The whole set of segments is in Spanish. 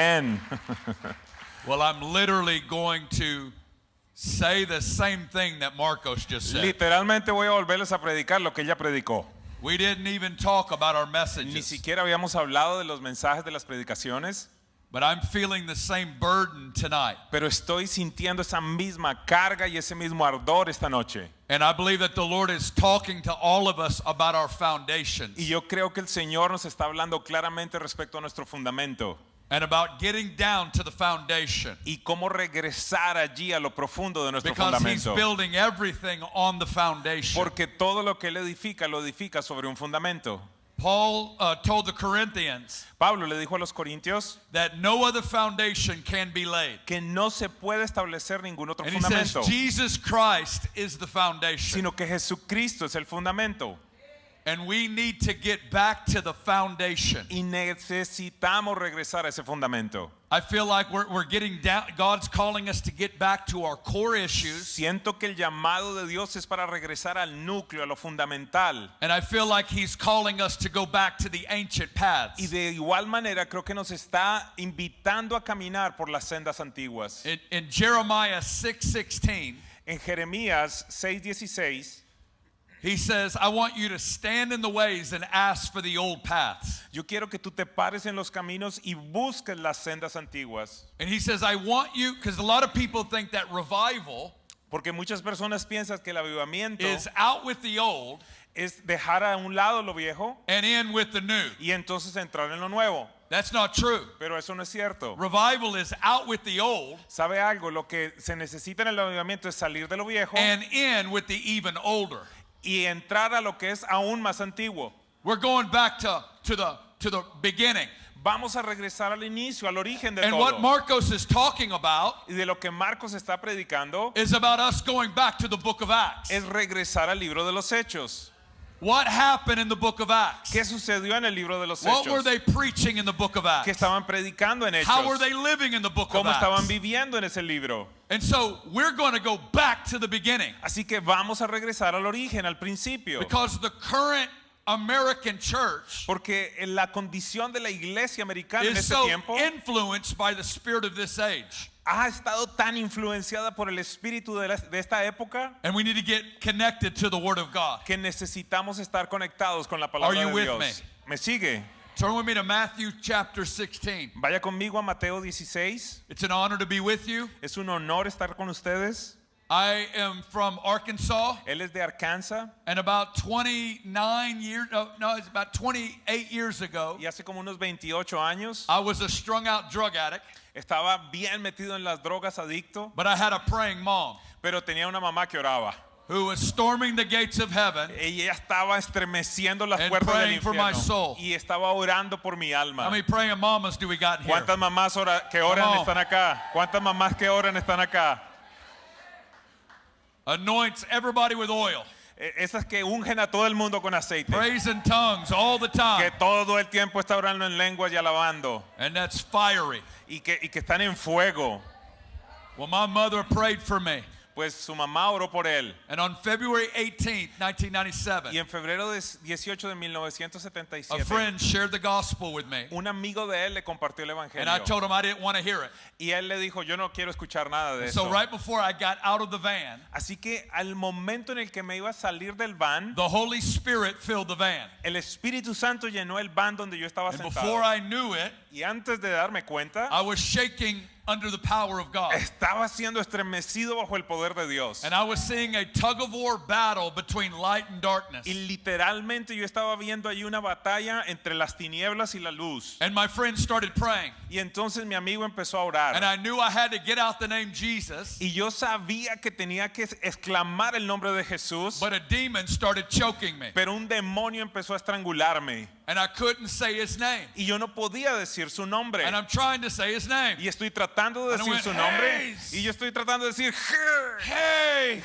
Amen. Well, I'm literally going to say the same thing that Marcos just said. Literalmente voy a volverles a predicar lo que ella predicó. We didn't even talk about our Ni messages, siquiera habíamos hablado de los mensajes de las predicaciones, but I'm feeling the same burden tonight. pero estoy sintiendo esa misma carga y ese mismo ardor esta noche. And I believe that the Lord is talking to all of us about our foundations Y yo creo que el Señor nos está hablando claramente respecto a nuestro fundamento and about getting down to the foundation, y cómo regresar allí a lo profundo de nuestro because He's fundamento. building everything on the foundation. Porque todo lo que Él edifica, lo edifica sobre un fundamento. Paul told the Corinthians Pablo le dijo a los corintios that no other foundation can be laid. que no se puede establecer ningún otro And he says fundamento, Jesus Christ is the foundation. sino que Jesucristo es el fundamento. And we need to get back to the foundation. Y necesitamos regresar a ese fundamento. I feel like we're getting down. God's calling us to get back to our core issues. Siento que el llamado de Dios es para regresar al núcleo, a lo fundamental. And I feel like He's calling us to go back to the ancient Y paths. de igual manera creo que nos está invitando a caminar por las sendas antiguas. In Jeremiah 6:16, En Jeremías 6:16, he says, I want you to stand in the ways and ask for the old paths. yo quiero que tú te pares en los caminos y busques las sendas antiguas. And he says, I want you, because a lot of people think that revival Porque muchas personas piensan que el avivamiento is out with the old es dejar a un lado lo viejo and in with the new. y entonces entrar en lo nuevo. That's not true. Pero eso no es cierto. Revival is out with the old ¿Sabe algo? Lo que se necesita en el avivamiento es salir de lo viejo and in with the even older. y entrar a lo que es aún más antiguo. We're going back to the beginning. Vamos a regresar al inicio, al origen de And what todo. Marcos is talking about Y de lo que Marcos está predicando is about us going back to the book of Acts. es regresar al libro de los Hechos. What happened in the book of Acts? ¿Qué sucedió en el libro de los What were Hechos? they preaching in the book of ¿Qué Acts? estaban predicando en How were Hechos? they living in the book of ¿Cómo estaban Acts? viviendo en ese libro? And so we're going to go back to the beginning, Así que vamos a regresar al origen, al principio. because the current American church Porque en la condición de la iglesia americana en is este so tiempo influenced by the spirit of this age. ha estado tan influenciada por el espíritu de esta época And we need to get connected to the Word of God. que necesitamos estar conectados con la Are palabra you de with Dios. me? ¿Me sigue? Turn with me to Matthew chapter 16. Vaya conmigo a Mateo 16. It's an honor to be with you. Es un honor estar con ustedes. I am from Arkansas, Él es de Arkansas and about 29 years, no, it's about 28 years ago, y hace como unos 28 años I was a strung out drug addict, estaba bien metido en las drogas, adicto, but I had a praying mom pero tenía una mamá que oraba. who was storming the gates of heaven. Ella estaba estremeciendo las And puertas del praying for my infierno soul. y estaba orando por mi alma. How many praying mamas do we got in here? ¿Cuántas mamás que oran Come on. están acá? ¿Cuántas mamás que oran están acá? Anoints everybody with oil. Esas que ungen a todo el mundo con aceite. Praise in tongues all the Que time. todo el tiempo está orando en lenguas y alabando. And that's fiery. Y que están en fuego. Well, my mother prayed for me. Pues su mamá oró por él. And on February 18th, Y 1997, en febrero 18 de a 1977, friend shared the gospel with me. un amigo de él le compartió el And evangelio. I told him I didn't want to hear it. Y él le dijo, yo no quiero escuchar nada de So eso. right before I got out of the van, Así que al momento en el que me iba a salir del van, the Holy Spirit filled the van. el Espíritu Santo llenó el van donde yo estaba And sentado. before I knew it, Y antes de darme cuenta, I was shaking under the power of God. estaba siendo estremecido bajo el poder de Dios. And I was seeing a tug of war battle between light and darkness. Y literalmente yo estaba viendo ahí una batalla entre las tinieblas y la luz. And my friend started praying. Y entonces mi amigo empezó a orar. And I knew I had to get out the name Jesus, Y yo sabía que tenía que exclamar el nombre de Jesús, but a demon started choking me. pero un demonio empezó a estrangularme. And I couldn't say his name. Y yo no podía decir su nombre. And I'm trying to say his name. Y estoy tratando de And I decir went, su nombre. "Hey." Y yo estoy tratando de decir, Hey!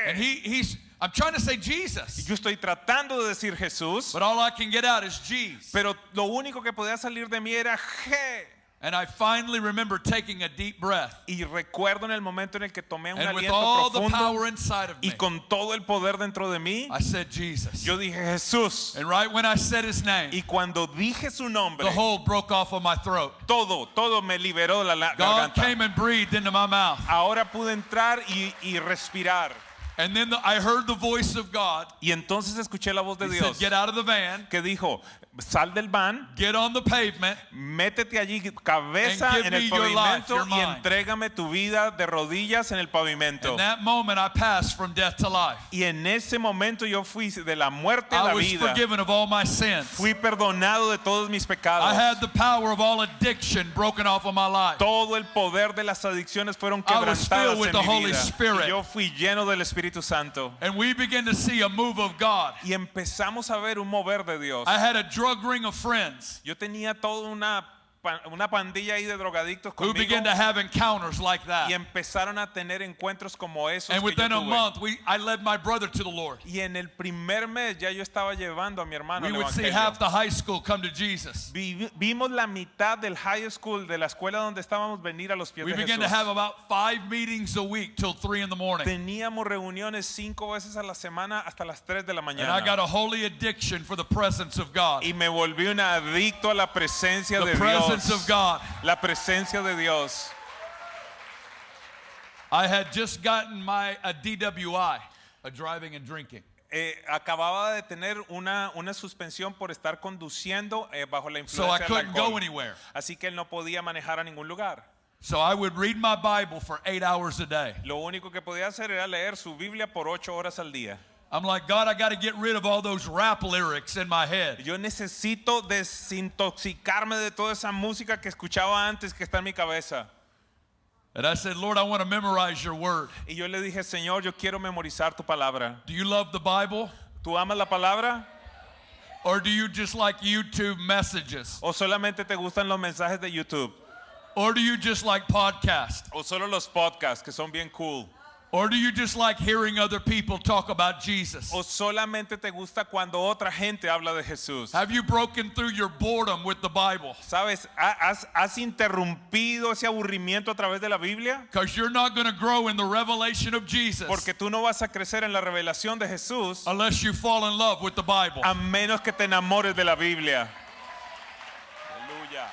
And "Hey". I'm trying to say Y Jesus, yo estoy tratando de decir Jesús, but all I can get out is Jesus. pero lo único que podía salir de mí era "Je". And I finally remember taking a deep breath. Y recuerdo en el momento en el que tomé un And with aliento all the profundo power inside of me, y con todo el poder dentro de mí, I said, Jesus. yo dije Jesús. And right when I said his name, Y cuando dije su nombre, the hole broke off of my throat. todo me liberó de la God garganta. came and breathed into my mouth. Ahora pude entrar y respirar. And then I heard the voice of God. Y entonces escuché la voz de He Dios said, get out of the van, que dijo, sal del van, get on the pavement, métete allí cabeza And give en el me your life, pavimento your y mind. entrégame tu vida de rodillas en el pavimento. In that moment, I passed from death to life. Y en ese momento yo fui de la muerte a I la was vida. forgiven of all my sins. Fui perdonado de todos mis pecados. I had the power of all addiction broken off of my life. Todo el poder de las adicciones fueron I was quebrantadas filled with en the mi Holy vida. Spirit. Y yo fui lleno del Espíritu Santo. And we began to see a move of God. Y empezamos a ver un mover de Dios. I had a drug ring of friends Yo tenía toda una pandilla ahí de drogadictos who conmigo. began to have encounters like Y that. empezaron a tener encuentros como esos And que yo within a tuve. month, I led my brother to the Lord. Y en el primer mes ya yo estaba llevando a mi hermano We al would see evangelio. half the high school come to Jesus. Vimos la mitad del high school de la escuela donde estábamos venir a los pies We de began to Jesús. have about 5 meetings a week till 3 in the morning. Teníamos reuniones 5 veces a la semana hasta las 3 de la And I got mañana. a holy addiction for the presence of God. Y me volví un adicto a la presencia The de presence Dios. of God. La presencia de Dios. I had just gotten a DWI, a driving and drinking. Acababa de tener una suspensión por estar conduciendo bajo la So I influencia del couldn't go alcohol. anywhere. Así que él no podía manejar a ningún lugar. So I would read my Bible for 8 hours a day. Lo único que podía hacer era leer su Biblia por 8 horas al día. I'm like, God, I got to get rid of all those rap lyrics in my head. Yo necesito desintoxicarme de toda esa música que escuchaba antes que está en mi cabeza. And I said, Lord, I want to memorize your word. Y yo le dije, Señor, yo quiero memorizar tu palabra. Do you love the Bible? ¿Tú amas la palabra? Or do you just like YouTube messages? ¿O solamente te gustan los mensajes de YouTube? Or do you just like podcasts? ¿O solo los podcasts que son bien cool? Or do you just like hearing other people talk about Jesus? ¿O solamente te gusta cuando otra gente habla de Jesús? Have you broken through your boredom with the Bible? ¿Sabes? ¿Has interrumpido ese aburrimiento a través de la Biblia? Because you're not going to grow in the revelation of Jesus Porque tú no vas a crecer en la revelación de Jesús unless you fall in love with the Bible. a menos que te enamores de la Biblia. Aleluya.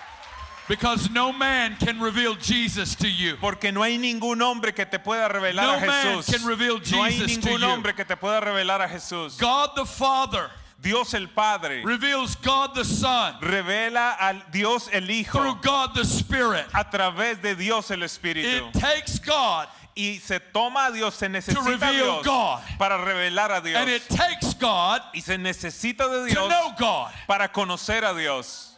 Because no man can reveal Jesus to you. Porque no hay ningún hombre que te pueda revelar No a man Jesús. can reveal No hay Jesus to ningún you. hombre que te pueda revelar a Jesús. God the Father Dios el Padre reveals God the Son revela al Dios el Hijo through God the Spirit. a través de Dios el Espíritu. It takes God Y se toma a Dios, se necesita a reveal Dios God. para revelar a Dios. and it takes God Y se necesita de to Dios know God. para conocer a Dios.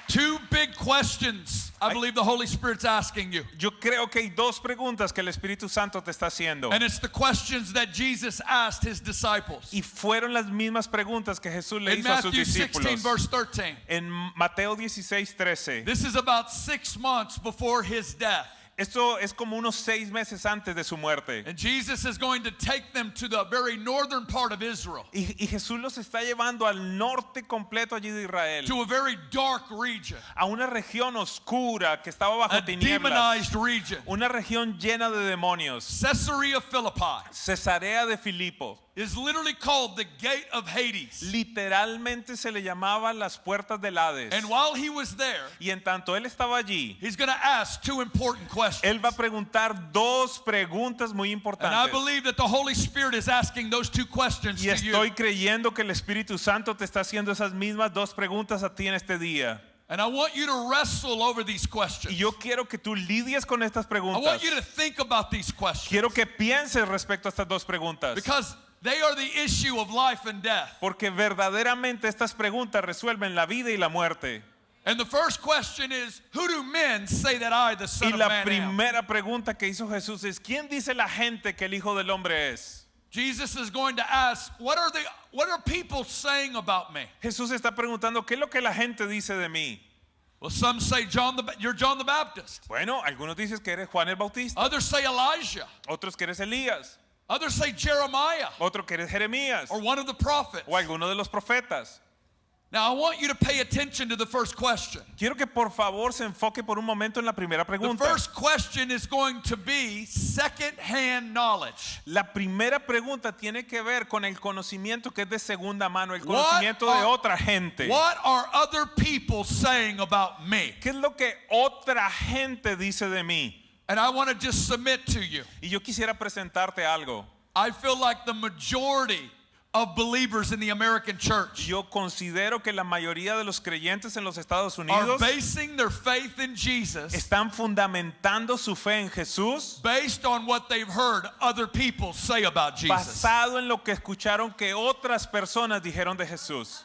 Two big questions I believe the Holy Spirit's asking you. Yo creo que hay 2 preguntas que el Espíritu Santo te está haciendo. And it's the questions that Jesus asked his disciples. Y fueron las mismas preguntas que Jesús le In hizo a sus Matthew 16, discípulos. verse 13. En Mateo 16:13. This is about 6 months before his death. Esto es como unos 6 meses antes de su muerte. And Jesus is going to take them to the very northern part of Israel, Y Jesús los está llevando al norte completo allí de Israel. to a very dark region, A una región oscura que estaba bajo a tinieblas. demonized region. Una región llena de demonios. Caesarea Philippi Cesarea de Filipo. is literally called the gate of Hades. Literalmente se le llamaba las puertas del Hades. And while he was there, Y en tanto él estaba allí, he's going to ask 2 important questions. él va a preguntar 2 preguntas muy And I importantes. believe that the Holy Spirit is asking those 2 questions Y to you. estoy creyendo que el Espíritu Santo te está haciendo esas mismas 2 preguntas a ti en este día. And I want you to wrestle over these questions. Y yo quiero que tú lidies con estas I preguntas. want you to think about these questions. Quiero que pienses respecto a estas 2 preguntas. Because they are the issue of life and death. Porque verdaderamente estas preguntas resuelven la vida y la muerte. And the first question is, who do men say that I, the Son Y of la Man, am? primera pregunta que hizo Jesús es, ¿quién dice la gente que el Hijo del Hombre es? Jesus is going to ask, what are people saying about me? Jesús está preguntando, ¿qué es lo que la gente dice de mí? Well, some say you're John the Baptist. Bueno, algunos dicen que eres Juan el Bautista, Others say Elijah. otros que eres Elías, Others say Jeremiah otros que eres Jeremías or one of the prophets. o alguno de los profetas. Now, I want you to pay attention to the first question. Quiero que por favor se enfoque por un momento en la primera The pregunta. first question is going to be second-hand knowledge. La primera pregunta tiene que ver con el conocimiento que es de segunda mano, el What conocimiento de are- otra gente. What are other people saying about me? ¿Qué es lo que otra gente dice de mí? And I want to just submit to you. Y yo quisiera presentarte algo. I feel like the majority of believers in the American church Yo considero que la mayoría de los creyentes en los Estados are Unidos basing their faith in Jesus están fundamentando su fe en Jesús based on what they've heard other people say about Jesus. basado en lo que escucharon que otras personas dijeron de Jesús.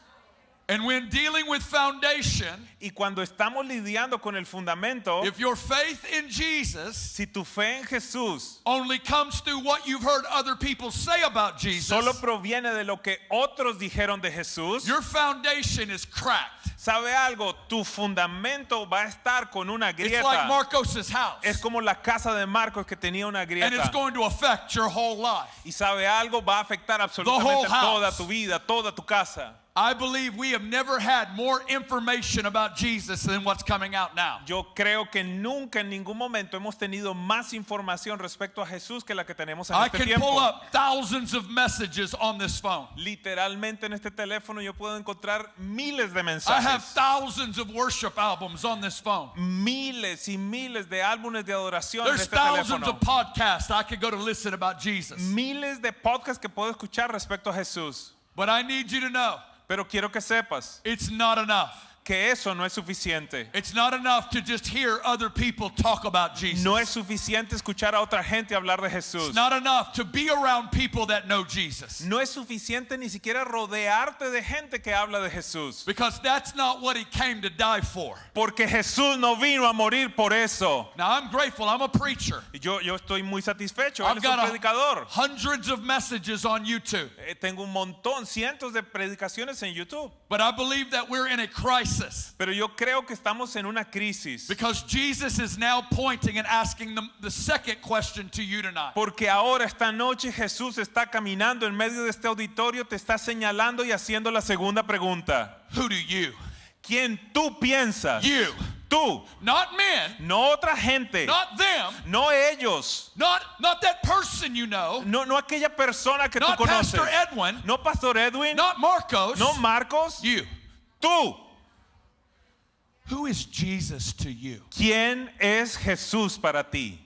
And when dealing with foundation, Y cuando estamos lidiando con el fundamento, if your faith in Jesus si tu fe en Jesús only comes through what you've heard other people say about Jesus, solo proviene de lo que otros dijeron de Jesús, your foundation is cracked. ¿sabe algo? Tu fundamento va a estar con una It's like grieta. Marcos' house. Es como la casa de Marcos que tenía una And it's grieta. going to affect your whole life. Y sabe algo, va a afectar whole absolutamente house. toda tu vida, toda tu casa. I believe we have never had more information about Jesus than what's coming out now. Yo creo que nunca en ningún momento hemos tenido más información respecto a Jesús que la que tenemos en I este can tiempo. pull up thousands of messages on this phone. Literalmente en este teléfono yo puedo encontrar miles de I have mensajes, thousands of worship albums on this phone. miles y miles de álbumes de adoración en There's este thousands teléfono. of podcasts I could go to listen about Jesus. Miles de podcasts que puedo escuchar respecto a Jesús. But I need you to know, Pero quiero que sepas it's not enough. que eso no es suficiente. It's not enough to just hear other people talk about Jesus. No es suficiente escuchar a otra gente hablar de It's Jesús. not enough to be around people that know Jesus. No es suficiente ni siquiera rodearte de gente que habla de Jesús. Because that's not what he came to die for. Porque Jesús no vino a morir por eso. Now, I'm grateful. I'm a preacher. Yo estoy muy satisfecho. Él I've es got un predicador. hundreds of messages on YouTube. Tengo un montón, cientos de predicaciones en YouTube. But I believe that we're in a crisis. Pero yo creo que estamos en una crisis. Because Jesus is now pointing and asking the second question to you tonight. Porque ahora esta noche Jesús está caminando en medio de este auditorio, te está señalando y haciendo la segunda pregunta. Who do you? ¿Quién tú piensas? You. Tú. Not men. No otra gente. Not them. No ellos. Not that person you know. No aquella persona que tú Not conoces. Pastor Edwin. No Pastor Edwin. Not Marcos. No Marcos. You. Tú. Who is Jesus to you? ¿Quién es Jesús para ti?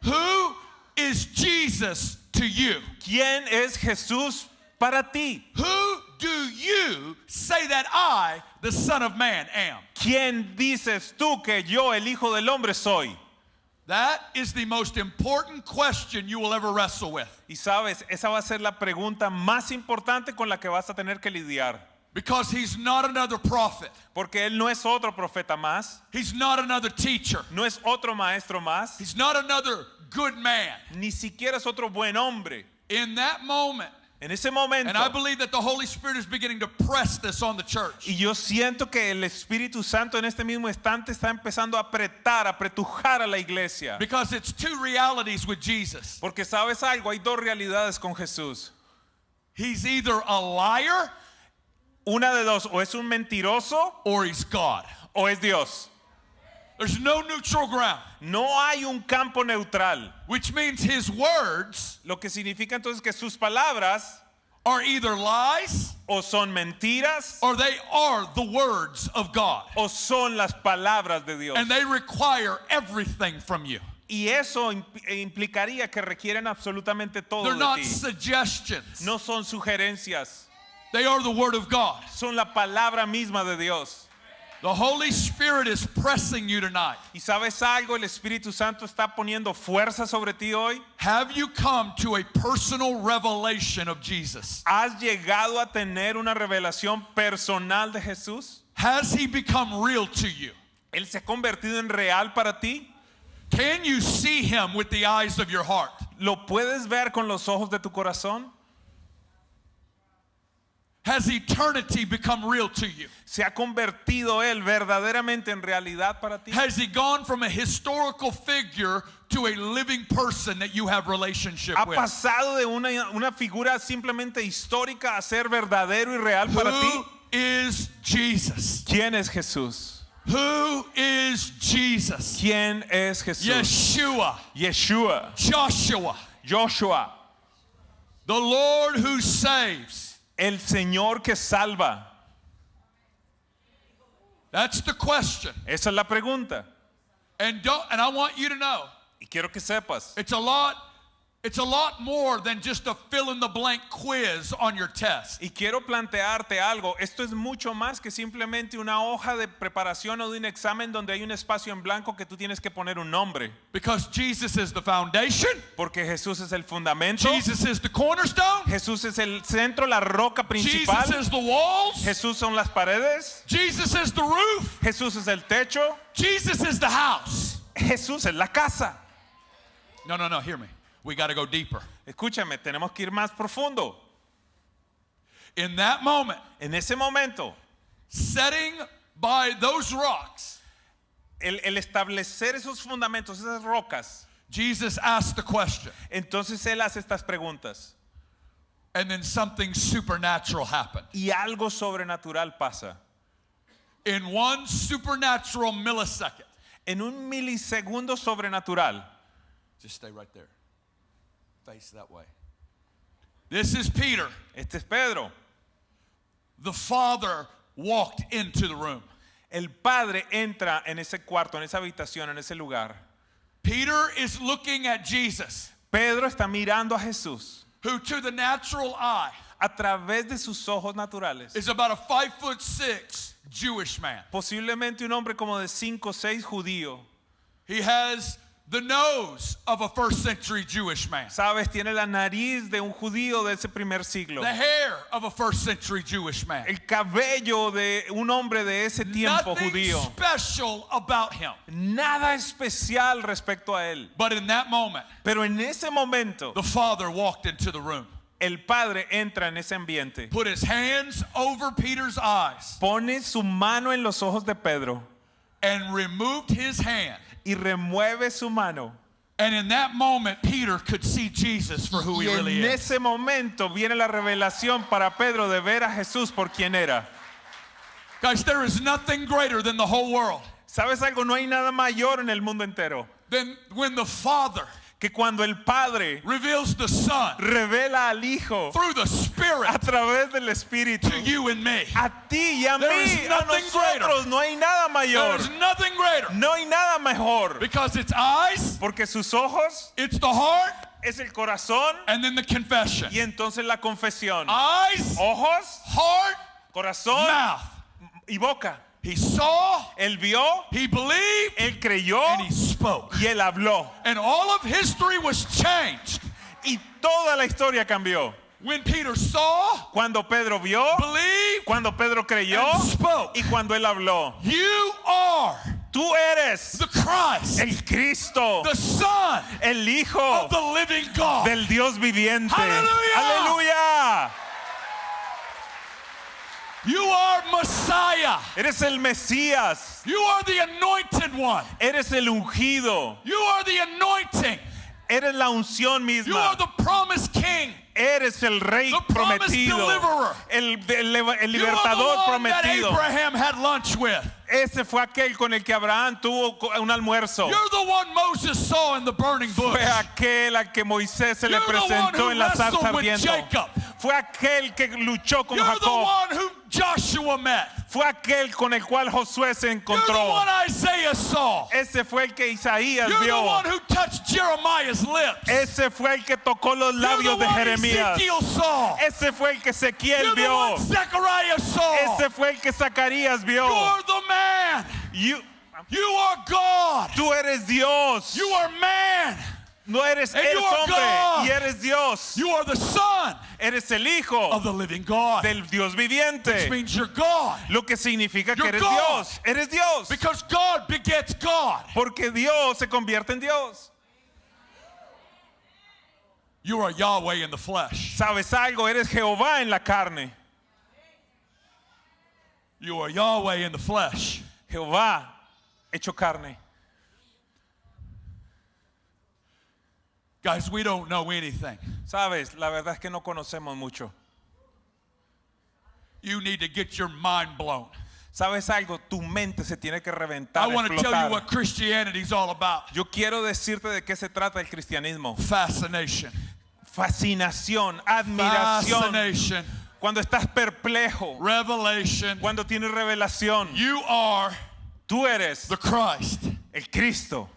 Who is Jesus to you? ¿Quién es Jesús para ti? Who do you say that I, the Son of Man, am? ¿Quién dices tú que yo, el Hijo del Hombre, soy? That is the most important question you will ever wrestle with. Y sabes, esa va a ser la pregunta más importante con la que vas a tener que lidiar. Because he's not another prophet. Porque Él no es otro profeta más, He's not another teacher. no es otro maestro más, He's not another good man. ni siquiera es otro buen hombre. In that moment, En ese momento, and I believe that the Holy Spirit is beginning to press this on the church. y yo siento que el Espíritu Santo en este mismo instante está empezando a apretar, a apretujar a la iglesia. Because it's two realities with Jesus. Porque sabes algo, hay dos realidades con Jesús. He's either a liar Una de dos, o es un mentiroso or he's God. o es Dios. There's no neutral ground, No hay un campo neutral, which means his words lo que significa entonces que sus palabras are either lies o son mentiras or they are the words of God. o son las palabras de Dios. And they require everything from you. Y eso implicaría que requieren absolutamente todo They're de not ti. suggestions. No son sugerencias, They are the word of God. son la palabra misma de Dios. The Holy Spirit is pressing you tonight. Y sabes algo, el Espíritu Santo está poniendo fuerza sobre ti hoy. Have you come to a personal revelation of Jesus? ¿Has llegado a tener una revelación personal de Jesús? Has he become real to you? ¿Él se ha convertido en real para ti? Can you see him with the eyes of your heart? ¿Lo puedes ver con los ojos de tu corazón? Has eternity become real to you? ¿Se ha convertido Él verdaderamente en realidad para ti? Has he gone from a historical figure to a living person that you have relationship ¿Ha with? pasado de una figura simplemente histórica a ser verdadero y real para ti? Who is Jesus? ¿Quién es Jesús? Who is Jesus? ¿Quién es Jesús? Yeshua, Yeshua, Joshua, Joshua, the Lord who saves. el Señor que salva. That's the question. Esa es la pregunta. And I want you to know, Y quiero que sepas, it's a lot more than just a fill in the blank quiz on your test. y quiero plantearte algo, esto es mucho más que simplemente una hoja de preparación o de un examen donde hay un espacio en blanco que tú tienes que poner un nombre. Because Jesus is the foundation, Porque Jesús es el fundamento, Jesus is the cornerstone, Jesús es el centro, la roca principal, Jesus is the walls, Jesús son las paredes, Jesus is the roof, Jesús es el techo, Jesus is the house. Jesús es la casa. No, hear me. We got to go deeper. Escúchame, tenemos que ir más profundo. In that moment, En ese momento, setting by those rocks, el establecer esos fundamentos, esas rocas, Jesus asked the question, entonces Él hace estas preguntas. and then something supernatural happened. Y algo sobrenatural pasa. In one supernatural millisecond, En un milisegundo sobrenatural. just stay right there. Face that way. This is Peter. Este es Pedro. The Father walked into the room. El Padre entra en ese cuarto, en esa habitación, en ese lugar. Peter is looking at Jesus, Pedro está mirando a Jesús who to the natural eye a través de sus ojos naturales. is about a 5'6" Jewish man. Posiblemente un hombre como de 5 o 6 judío. He has the nose of a first century Jewish man, Sabes, tiene la nariz de un judío de ese primer siglo. the hair of a first century Jewish man. El cabello de un hombre de ese tiempo Nothing judío. special about him. Nada especial respecto a él. But in that moment, Pero en ese momento, the Father walked into the room, el Padre entra en ese ambiente. put his hands over Peter's eyes, Pone su mano en los ojos de Pedro and removed his hand. y remueve su mano. And in that moment, Peter could see Jesus for who Y he really en is. ese momento viene la revelación para Pedro de ver a Jesús por quien era. Guys, there is nothing greater than the whole world. ¿Sabes algo? No hay nada mayor en el mundo entero Than when the Father que cuando el Padre reveals the Son revela al Hijo through the a Spirit través del Espíritu. to you and me. A ti y a There is mí, a nothing nosotros, no hay nada There mayor. is nothing greater No hay nada mejor. because it's eyes, Porque sus ojos it's the heart, es el corazón and then the confession. y entonces la confesión. Eyes, Ojos, heart, corazón mouth. y boca. He saw, Él vio, he believed, él creyó and he spoke. y él habló. And all of history was changed Y toda la historia cambió. when Peter saw, Cuando Pedro vio, believed, cuando Pedro creyó and spoke. y cuando él habló. You are Tú eres the Christ, el Cristo, the Son el Hijo of the living God. del Dios viviente. ¡Aleluya! Aleluya. You are Messiah. Eres el Mesías. You are the anointed one. Eres el ungido. You are the anointing. Eres la unción You are misma. the promised king. Eres el rey The promised prometido. deliverer. El You are the libertador one that prometido. Abraham had lunch with. Ese fue aquel con el que Abraham tuvo un almuerzo. You're the one Moses saw in the burning bush. Fue aquel a que Moisés se le You're the one presentó who en la zarza wrestled with ardiendo. Jacob. Fue aquel que luchó con You're the Jacob. one who Joshua met. Fue aquel con el cual Josué se You're the encontró. one Isaiah saw. Ese fue el que Isaías You're the vio. one who touched Jeremiah's lips. Ese fue el que tocó los You're the labios de one Jeremías. Ezekiel saw. Ese fue el que Ezequiel You're the vio. one Zechariah saw. Ese fue el que Zacarías vio. You're the man. You are God. Tú eres Dios. You are man. No eres, And eres you are hombre God. y eres Dios. You are the son Eres el hijo of the living God. del Dios Which viviente. means you're God. Lo que significa que You're eres God. Dios. Eres Dios. Because God begets God. Porque Dios se convierte en Dios. You are Yahweh in the flesh. ¿Sabes algo? Eres Jehová en la carne. You are Yahweh in the flesh. Jehová hecho carne. Guys, we don't know anything. ¿Sabes? La verdad es que no conocemos mucho. you need to get your mind blown. ¿Sabes algo? Tu mente se tiene que I reventar, want to tell you explotar. what Christianity is all about. Yo quiero decirte de qué se trata el cristianismo. Fascination. Fascinación, admiración. Fascination. Cuando estás perplejo, Revelation. cuando tienes revelación, You are tú eres the Christ, el Cristo,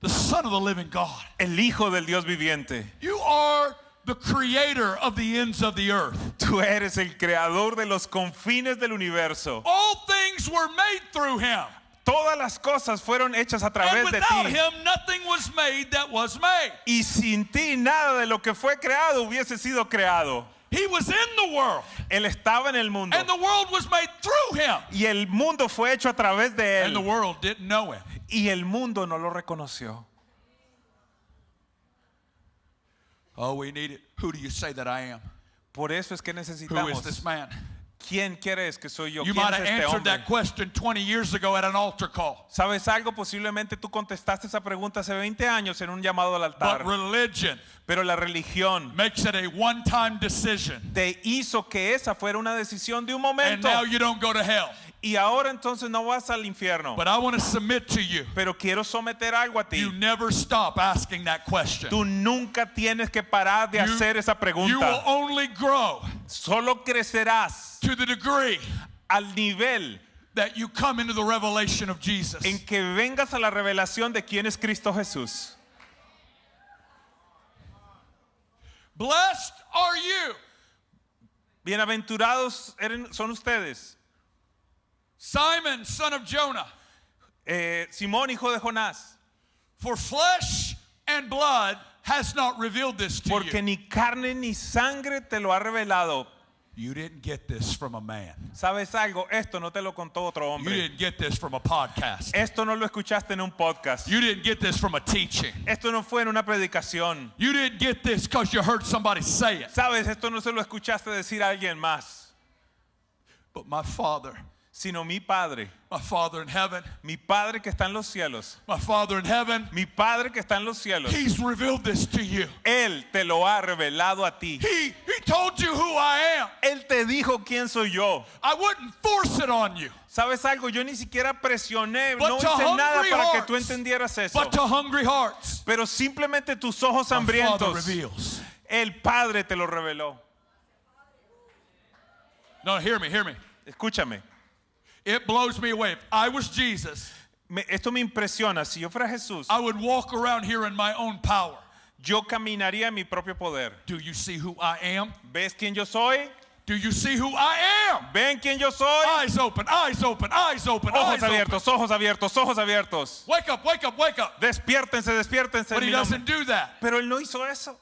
the Son of the living God. el Hijo del Dios viviente. You are the creator of the ends of the earth. Tú eres el creador de los confines del universo. All things were made through him. Todas las cosas fueron hechas a And través de without ti. him, nothing was made that was made. Y sin ti nada de lo que fue creado hubiese sido creado. He was in the world, Él estaba en el mundo. and the world was made through him. Y el mundo fue hecho a través de And the él. world didn't know him. Y el mundo no lo reconoció. Oh, we need it. Who do you say that I am? Por eso es que Who is necesitamos. this man? ¿Quién crees que soy yo? You ¿Quién might es have este answered hombre? that question 20 years ago at an altar call. ¿Sabes algo? Posiblemente tú contestaste esa pregunta hace 20 años en un llamado al altar. But religion Pero la religión makes it a one-time decision. te hizo que esa fuera una decisión de un And momento. now you don't go to hell. Y ahora entonces no vas al infierno. But I want to submit to you. Pero quiero someter algo a ti. You never stop asking that question. Tú nunca tienes que parar de hacer esa You will pregunta. only grow Solo crecerás to the degree al nivel that you come into the revelation of Jesus. en que vengas a la revelación de quién es Cristo Jesús. Blessed are you, Bienaventurados son ustedes. Simon, son of Jonah, Simón, hijo de Jonás, for flesh and blood has not revealed this to porque you. ni carne ni sangre te lo ha revelado. You didn't get this from a man. ¿Sabes algo? Esto no te lo contó otro You hombre. didn't get this from a podcast. Esto no lo escuchaste en un podcast. You didn't get this from a teaching. Esto no fue en una predicación. You didn't get this because you heard somebody say it. ¿Sabes? Esto no se lo escuchaste decir a alguien más, But my Father sino mi Padre in heaven, mi Padre que está en los cielos, my Father in heaven, mi Padre que está en los cielos. He's revealed this to you. Él te lo ha revelado a ti. He told you who I am. Él te dijo quién soy yo. I wouldn't force it on you. ¿Sabes algo? Yo ni siquiera presioné, But no to hice nada hungry para que hearts. tú entendieras eso. But to hungry hearts, Pero simplemente tus ojos my Father hambrientos, reveals. el Padre te lo reveló. No, hear me. Escúchame, It blows me away. If I was Jesus, esto me impresiona. Si yo fuera Jesús, I would walk around here in my own power. yo caminaría en mi propio poder. Do you see who I am? ¿Ves quién yo soy? Do you see who I am? ¿Ven quién yo soy? Eyes open, eyes open, eyes open, Ojos eyes open. abiertos, ojos abiertos, ojos abiertos. Wake up, wake up, wake up. Despiértense, despiértense. But en he mi nombre. doesn't do that. Pero él no hizo eso.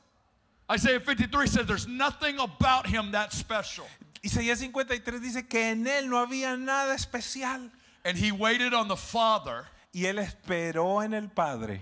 Isaiah 53 says there's nothing about him that's special. Isaías 53 dice que en él no había nada especial. And he waited on the Father Y él esperó en el Padre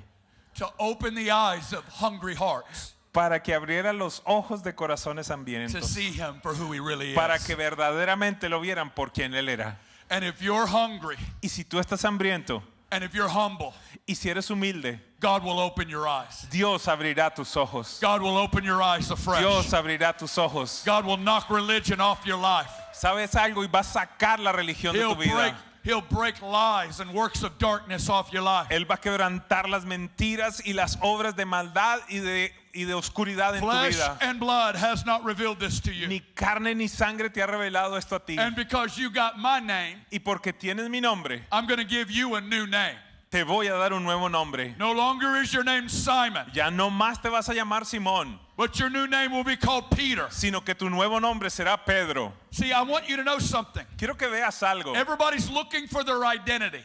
to open the eyes of hungry hearts para que abriera los ojos de corazones to hambrientos, see him for who he really para is. que verdaderamente lo vieran por quien él era. And if you're hungry Y si tú estás hambriento and if you're humble, y si eres humilde, God will open your eyes. Dios abrirá tus ojos. God will open your eyes afresh. Dios abrirá tus ojos. God will knock religion off your life. ¿Sabes algo? Y va a sacar la religión de tu vida. He'll break lies and works of darkness off your life. Él va a quebrantar las mentiras y las obras de maldad y de oscuridad en tu Flesh vida. and blood has not revealed this to you. Ni carne ni sangre te ha revelado esto a ti. And because you got my name, Y porque tienes mi nombre, I'm going to give you a new name. te voy a dar un nuevo nombre. No longer is your name Simon, Ya no más te vas a llamar Simón, but your new name will be called Peter. sino que tu nuevo nombre será Pedro. See, I want you to know something. Quiero que veas algo. Everybody's looking for their identity.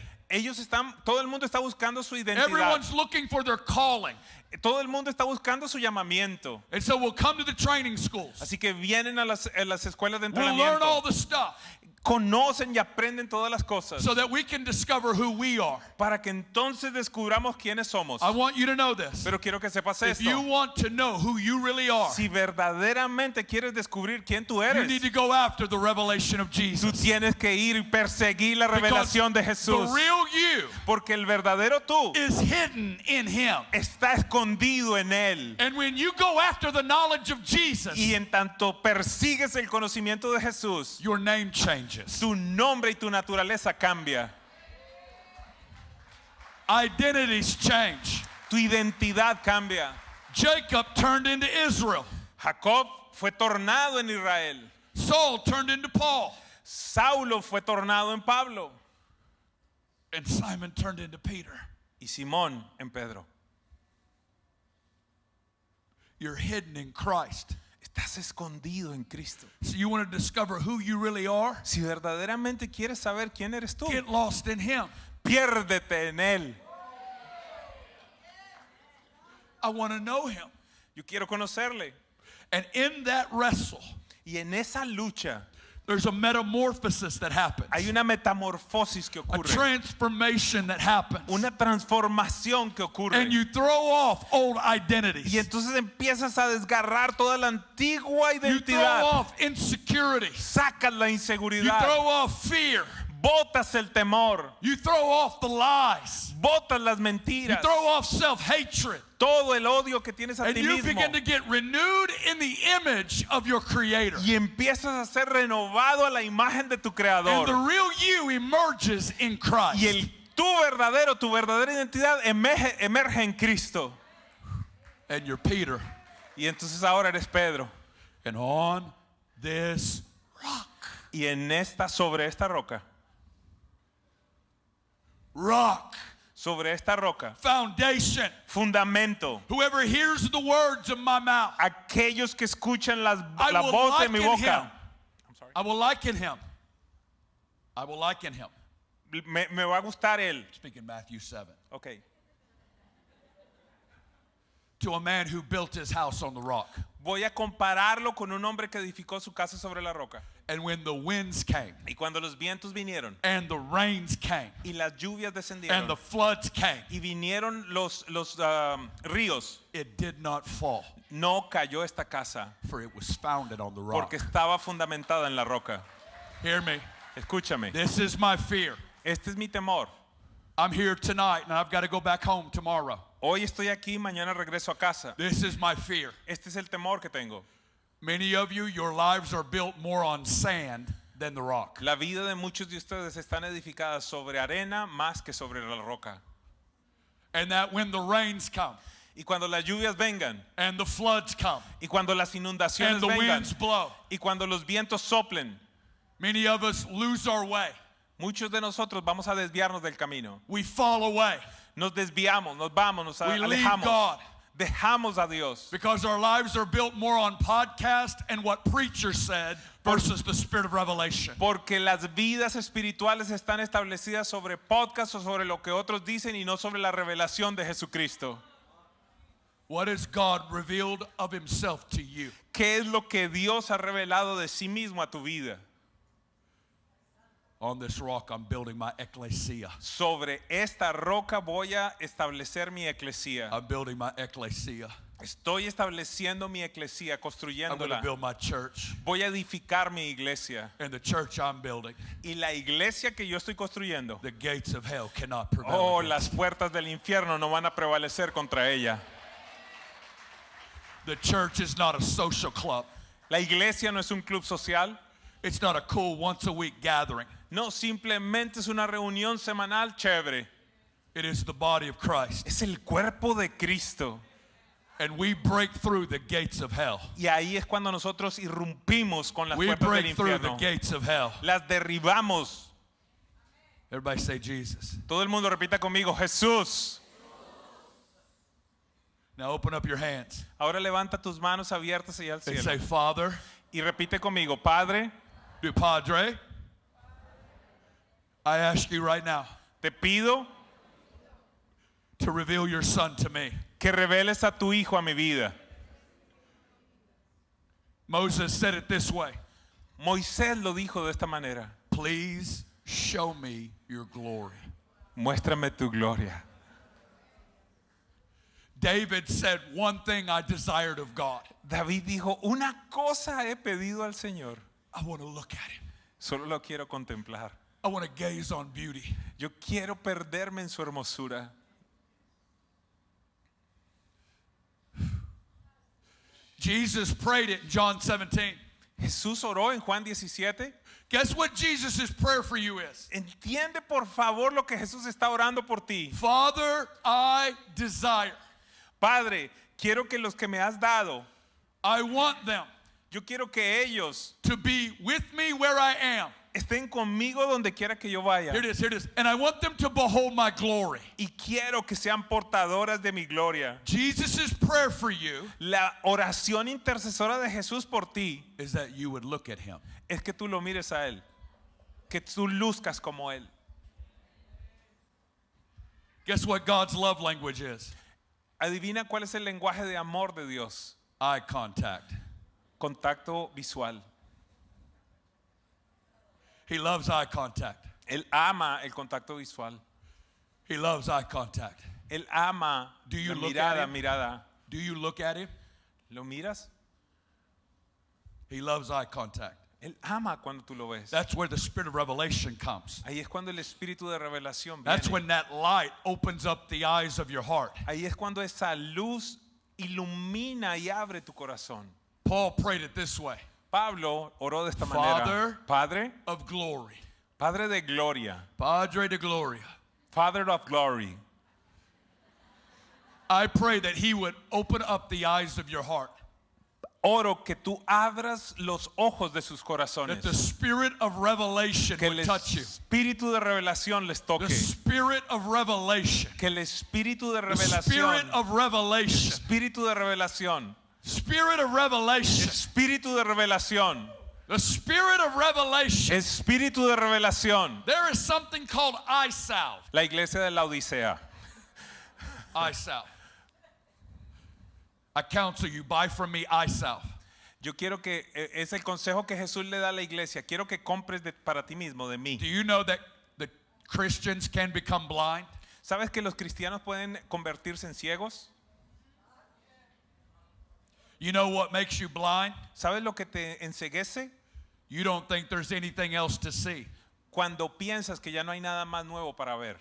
Todo el mundo está buscando su identidad. Everyone's looking for their calling. Todo el mundo está buscando su llamamiento. And so we'll come to the training schools. Así que vienen a las escuelas de We'll learn all entrenamiento. the stuff. conocen y aprenden todas las cosas so that we can discover who we are. para que entonces descubramos quiénes somos. I want you to know this. Pero quiero que sepas If you esto. want to know who you really are, Si verdaderamente quieres descubrir quién tú you eres, need to go after the revelation of tú Jesus. tienes que ir y perseguir la Because revelación de the Jesús. real you Porque el verdadero tú is hidden in Him. está escondido en Él. And when you go after the knowledge of Jesus, Y en tanto persigues el conocimiento de Jesús, your name changes. tu nombre y tu naturaleza cambia. Identities change. Tu identidad cambia. Jacob turned into Israel. Jacob fue tornado en Israel. Saul turned into Paul. Saulo fue tornado en Pablo. And Simon turned into Peter. Y Simón en Pedro. You're hidden in Christ. Estás escondido en Cristo. So you want to discover who you really are? Si verdaderamente quieres saber quién eres tú, Get lost in Him. piérdete en Él. I want to know Him. Yo quiero conocerle. And in that wrestle, Y en esa lucha there's a metamorphosis that happens. hay una metamorfosis que A ocurre. transformation that happens. Una transformación que ocurre. And you throw off old identities. Y entonces empiezas a desgarrar toda la antigua You throw identidad. off insecurity. Sacas la You inseguridad. throw off fear. Botas el temor. You throw off the lies. Botas las You mentiras. throw off self-hatred. Todo el odio que tienes a And ti you mismo. begin to get renewed in the image of your Creator. Y empiezas a ser renovado a la imagen de tu And creador. the real you emerges in Christ. Y tu verdadera identidad emerge en Cristo. And you're Peter. Y entonces ahora eres Pedro. And on this rock. Y sobre esta roca, sobre esta roca, Foundation. fundamento. Whoever hears the words of my mouth, Aquellos que escuchan la I will voz de mi liken him. boca. I will liken him. I will liken him. Me va a gustar él. Speaking Matthew 7. Okay. To a man who built his house on the rock. Voy a compararlo con un hombre que edificó su casa sobre la roca. And when the winds came, Y cuando los vientos vinieron and the rains came, y las lluvias and descendieron the floods came, y vinieron los ríos, it did not fall, no cayó esta casa for it was founded on the rock. porque estaba fundamentada en la roca. Hear me. Escúchame. This is my fear. Este es mi temor. I'm here tonight, and I've got to go back home tomorrow. Hoy estoy aquí, mañana regreso a casa. This is my fear. Este es el temor que tengo. Many of you, your lives are built more on sand than the rock. La vida de muchos de ustedes están edificadas sobre arena más que sobre la roca. And that when the rains come, Y cuando las lluvias vengan, and the floods come, y cuando las inundaciones and the vengan, winds blow, y cuando los vientos soplen, many of us lose our way. muchos de nosotros vamos a desviarnos del camino. We fall away Nos desviamos, nos vamos, nos We leave alejamos. God. Dejamos a Dios. because our lives are built more on podcast and what preachers said versus the spirit of revelation. Porque las vidas espirituales están establecidas sobre podcasts o sobre lo que otros dicen y no sobre la revelación de Jesucristo. What has God revealed of himself to you? ¿Qué es lo que Dios ha revelado de sí mismo a tu vida? On this rock, I'm building my ecclesia. Sobre esta roca voy a establecer mi eclesía. I'm building my ecclesia. Estoy estableciendo mi eclesía, I'm going to construyéndola. build my church. Voy a edificar mi iglesia. And the church I'm building, Y la iglesia que yo estoy construyendo, the gates of hell cannot prevail oh, against. las puertas del infierno no van a prevalecer contra ella. The church is not a social club. La iglesia no es un club social. It's not a cool once a week gathering. No, simplemente es una reunión semanal chévere. It is the body of Christ. Es el cuerpo de Cristo. And we break through the gates of hell. Y ahí es cuando nosotros irrumpimos con las We puertas del break through the infierno. gates of hell. Las derribamos. Everybody say Jesus. Todo el mundo repita conmigo, Jesús. Now open up your hands Ahora levanta tus manos abiertas allá al and cielo. say, Father, Y repite conmigo, Padre, do Padre, I ask you right now te pido to reveal your son to me. que reveles a tu hijo a mi vida. Moses said it this way. Moisés lo dijo de esta manera. please show me your glory. Muéstrame tu gloria. David said, one thing I desired of God. David dijo, una cosa he pedido al Señor. I want to look at him. Solo lo quiero contemplar. I want to gaze on beauty. Yo quiero perderme en su hermosura. Jesus prayed it in John 17. Jesús oró en Juan 17. Guess what Jesus' prayer for you is? Entiende por favor lo que Jesús está orando por ti. Father, I desire. Padre, quiero que los que me has dado, I want them yo quiero que ellos to be with me where I am. estén conmigo donde quiera que yo vaya. Here it is, here it is. And I want them to behold my glory. Y quiero que sean portadoras de mi gloria. Jesus' prayer for you La oración intercesora de Jesús por ti is that you would look at him. es que tú lo mires a Él. Que tú luzcas como Él. Guess what God's love language is? Adivina cuál es el lenguaje de amor de Dios. Eye contact. Contacto visual. He loves eye contact. Él ama el contacto visual. He loves eye contact. Él ama Do you la look mirada, at him? mirada. Do you look at him? ¿Lo miras? He loves eye contact. Él ama cuando tú lo ves. That's where the spirit of revelation comes. Ahí es cuando el espíritu de revelación That's viene. when that light opens up the eyes of your heart. Ahí es cuando esa luz ilumina y abre tu corazón. Paul prayed it this way. Pablo oró de esta Father manera. Padre, of glory. Padre de gloria. Padre de gloria. Father of glory. I pray that he would open up the eyes of your heart. Oro que tú abras los ojos de sus That corazones. the spirit of revelation Que would el touch you. espíritu de revelación les The toque. spirit of revelation. Que el espíritu de The spirit revelación. of revelation. Espíritu de revelación. Spirit of revelation. Espíritu de revelación. The spirit of revelation. Espíritu de revelación. There is something called eye salve. La iglesia de la Odisea. Eye salve. I counsel you, buy from me eye salve. Yo quiero que, es el consejo que Jesús le da a la iglesia. Quiero que compres para ti mismo, de mí. Do you know that the Christians can become blind? ¿Sabes que los cristianos pueden convertirse en ciegos? You know what makes you blind? ¿Sabes lo que te enceguece? You don't think there's anything else to see. Cuando piensas que ya no hay nada más nuevo para ver.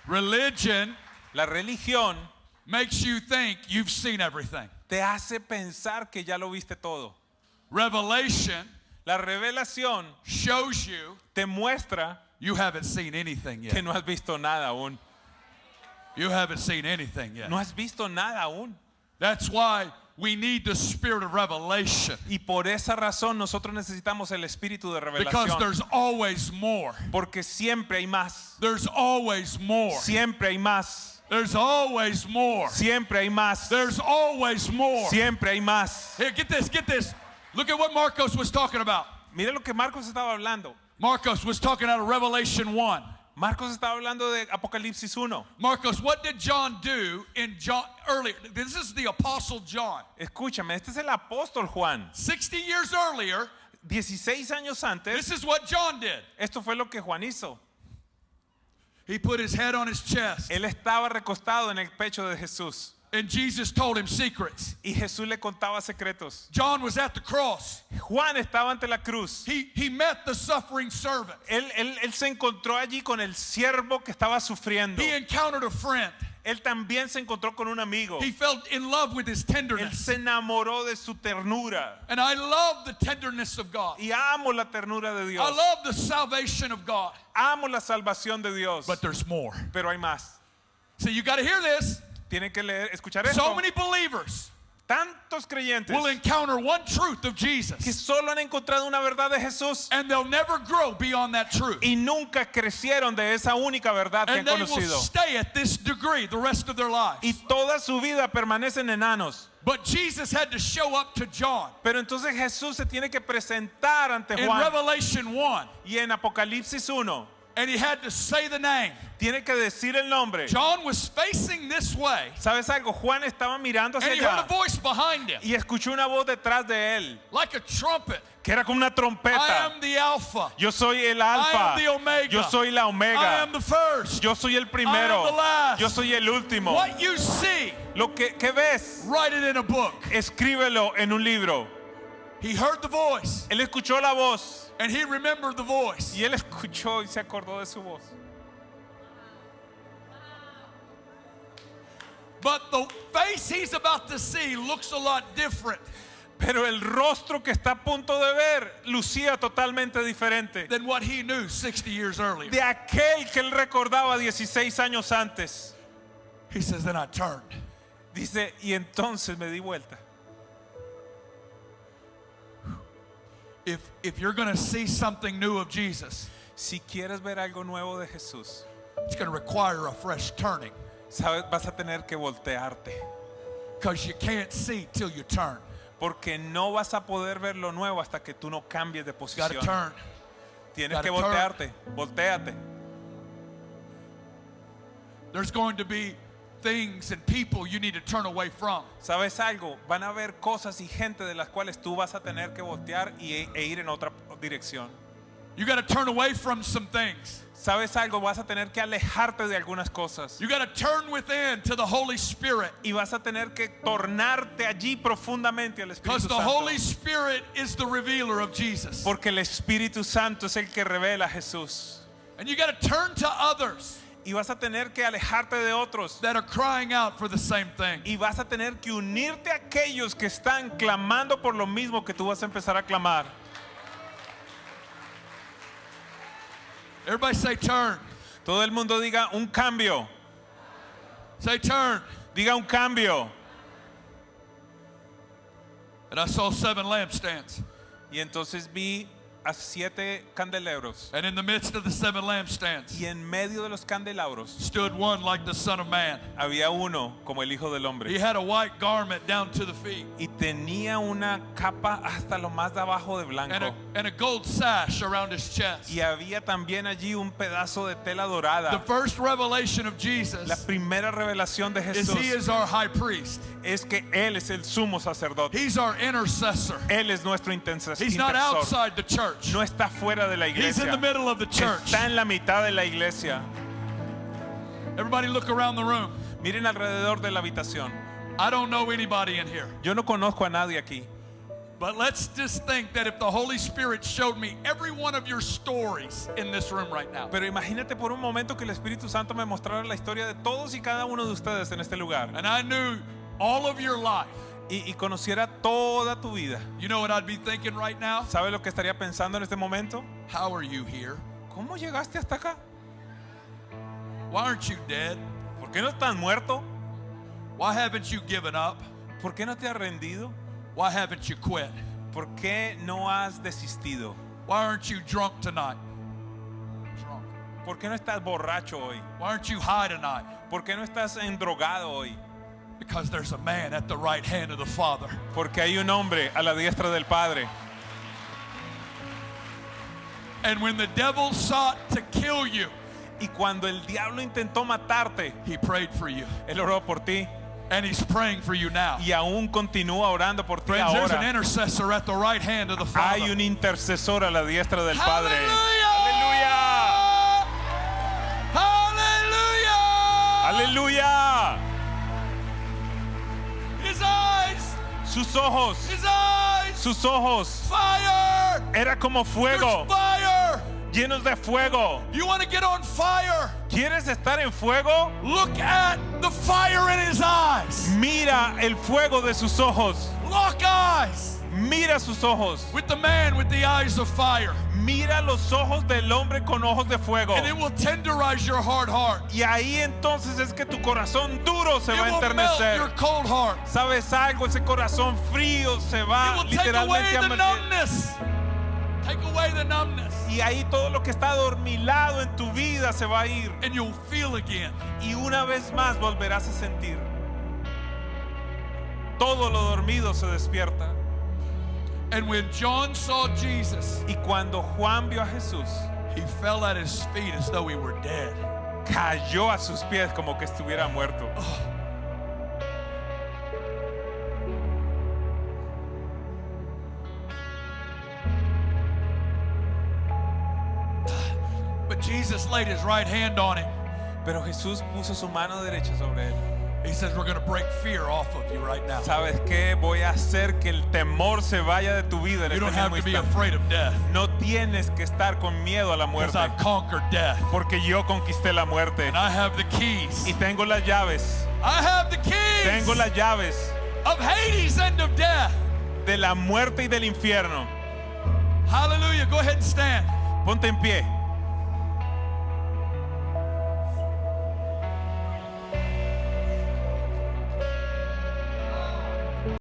Religion La religión makes you think you've seen everything. te hace pensar que ya lo viste todo. Revelation La revelación shows you te muestra you haven't seen anything que yet. no has visto nada aún. You haven't seen anything yet. No has visto nada aún. That's why we need the spirit of revelation. Y por esa razón nosotros necesitamos el espíritu de Because revelación. there's always more. Porque siempre hay más. There's always more. Siempre hay más. There's always more. Siempre hay más. There's always more. Siempre hay más. Here, get this, get this. Look at what Marcos was talking about. Mira lo que Marcos estaba hablando. Marcos was talking out of Revelation 1. Marcos estaba hablando de Apocalipsis 1. Marcos, what did John do in John earlier? This is the apostle John. Escúchame, este es el apóstol Juan. 60 years earlier, 16 años antes, this is what John did. esto fue lo que Juan hizo. He put his head on his chest, Él estaba recostado en el pecho de Jesús and Jesus told him secrets. y Jesús le contaba secretos. John was at the cross. Juan estaba ante la cruz. He met the suffering servant. Él se encontró allí con el siervo que estaba sufriendo. He encountered a friend. Él también se encontró con un amigo. He fell in love with his Él tenderness. se enamoró de su ternura. And I love the tenderness of God. Y amo la ternura de I Dios. love the salvation of God. Amo la salvación de Dios. But there's more. Pero hay más. So you got to hear this. Tienen que escuchar So esto. many believers Tantos creyentes will encounter one truth of que Jesus, solo han encontrado una verdad de Jesús and they'll never grow beyond that truth. y nunca crecieron de esa única verdad que han And they will conocido. stay at this degree the rest of their Y lives. toda su vida permanecen enanos. But Jesus had to show up to John Pero entonces Jesús se tiene que presentar ante in Juan. Revelation 1 Y en Apocalipsis 1, and he had to say the name. Tiene que decir el nombre. John was facing this way, ¿Sabes algo? Juan estaba mirando and hacia he heard a allá voice behind him, y escuchó una voz detrás de él, like a trumpet. que era como una I trompeta. am the Alpha. Yo soy el I alfa. am the Omega. Yo soy la I omega. am the first. Yo soy el I am primero. the last. Yo soy el último. What you see, Lo que ves, write it in a book. escríbelo en un libro. He heard the voice, Él escuchó la voz and he remembered the voice. y él escuchó y se acordó de su voz. But the face he's about to see looks a lot different Pero el rostro que está a punto de ver lucía totalmente diferente than what he knew 60 years earlier. de aquel que él recordaba 16 años antes. He says, then I turned. Dice, y entonces me di vuelta. If you're going to see something new of Jesus, Si quieres ver algo nuevo de Jesús, it's going to require a fresh turning, sabes, vas a tener que voltearte, because you can't see till you turn. porque no vas a poder ver lo nuevo hasta que tú no cambies de You got to posición. turn. Tienes gotta que turn. voltearte, volteate. There's going to be things and people you need to turn away from. ¿Sabes algo? Van a haber cosas y gente de las cuales tú vas a tener que voltear e ir en otra dirección. You got to turn away from some things. ¿Sabes algo? Vas a tener que alejarte de algunas cosas. You got to turn within to the Holy Spirit, Y vas a tener que tornarte allí profundamente al because Espíritu the Santo. Holy Spirit is the revealer of Jesus. Porque el Espíritu Santo es el que revela a Jesús. And you got to turn to others Y vas a tener que alejarte de otros. that are crying out for the same thing. Y vas a tener que unirte a aquellos que están clamando por lo mismo que tú vas a empezar a clamar. Everybody say turn. Todo el mundo diga un cambio. Say turn. Diga un cambio. And I saw 7 lampstands. Y entonces vi a 7 candelabros. And in the midst of the 7 lampstands Y en medio de los candelabros stood one like the Son of Man. había uno como el Hijo del He Hombre. had a white garment down to the feet, Y tenía una capa hasta lo más de abajo de blanco. and a gold sash around his chest. Y había también allí un pedazo de tela The dorada. first revelation of La Jesus primera revelación de is he Jesús is our high priest. es que Él es el sumo sacerdote. He's our intercessor. Él es nuestro intercesor. He's not outside the church. No está fuera de la He's in the iglesia. middle of the church. Está en la mitad de la iglesia. Everybody look around the room. Miren alrededor de la habitación. I don't know anybody in here, Yo no conozco a nadie aquí. but let's just think that if the Holy Spirit showed me every one of your stories in this room right now, Pero imagínate por un momento que el Espíritu Santo me mostrara la historia de todos y cada uno de ustedes en este lugar. and I knew all of your life, Y conociera toda tu vida. you know what I'd be thinking right now? ¿Sabes lo que estaría pensando en este momento? How are you here? ¿Cómo llegaste hasta acá? Why aren't you dead? ¿Por qué no estás muerto? Why haven't you given up? ¿Por qué no te has rendido? Why haven't you quit? ¿Por qué no has desistido? Why aren't you drunk tonight? Drunk. ¿Por qué no estás borracho hoy? Why aren't you high tonight? ¿Por qué no estás endrogado hoy? Because there's a man at the right hand of the Father. Porque hay un hombre a la diestra del Padre. And when the devil sought to kill you, Y cuando el diablo intentó matarte, he prayed for you. Él oró por ti. And he's praying for you now. Y aún continúa orando por ti Friends, there's an ahora. intercessor at the right hand of the Father. Hay un intercesor a la diestra del Padre. Hallelujah! Hallelujah! ¡Aleluya! His eyes, Sus ojos, his eyes, sus ojos, fire! era como fuego, There's fire! llenos de fuego. You want to get on fire? ¿Quieres estar en fuego? Look at the fire in his eyes. Mira el fuego de sus ojos. Lock eyes Mira sus ojos. with the man with the eyes of fire. Mira los ojos del hombre con ojos de fuego. And it will tenderize your hard heart. Y ahí entonces es que tu corazón duro se It va a will melt your enternecer. cold heart. ¿Sabes algo? Ese corazón frío se It va will take away literalmente a the meter. numbness. Take away the numbness. Y ahí todo lo que está adormilado en tu vida se va a ir. And you'll feel again. Y una vez más volverás a sentir. Todo lo dormido se despierta. And when John saw Jesus, Y cuando Juan vio a Jesús, He fell at his feet as though he were dead. Cayó a sus pies como que estuviera muerto. But Jesus laid his right hand on him. Pero Jesús puso su mano derecha sobre él. He says, we're going to break fear off of you right now. ¿Sabes qué? Voy a hacer que el temor se vaya de tu vida en You este don't have mismo to be instante. afraid of death No tienes que estar con miedo a la because muerte, I've conquered death. porque yo conquisté la muerte And I have the keys. y tengo las llaves. I have the keys Tengo las llaves of Hades and of death. de la muerte y del infierno. Hallelujah. Go ahead and stand. Ponte en pie.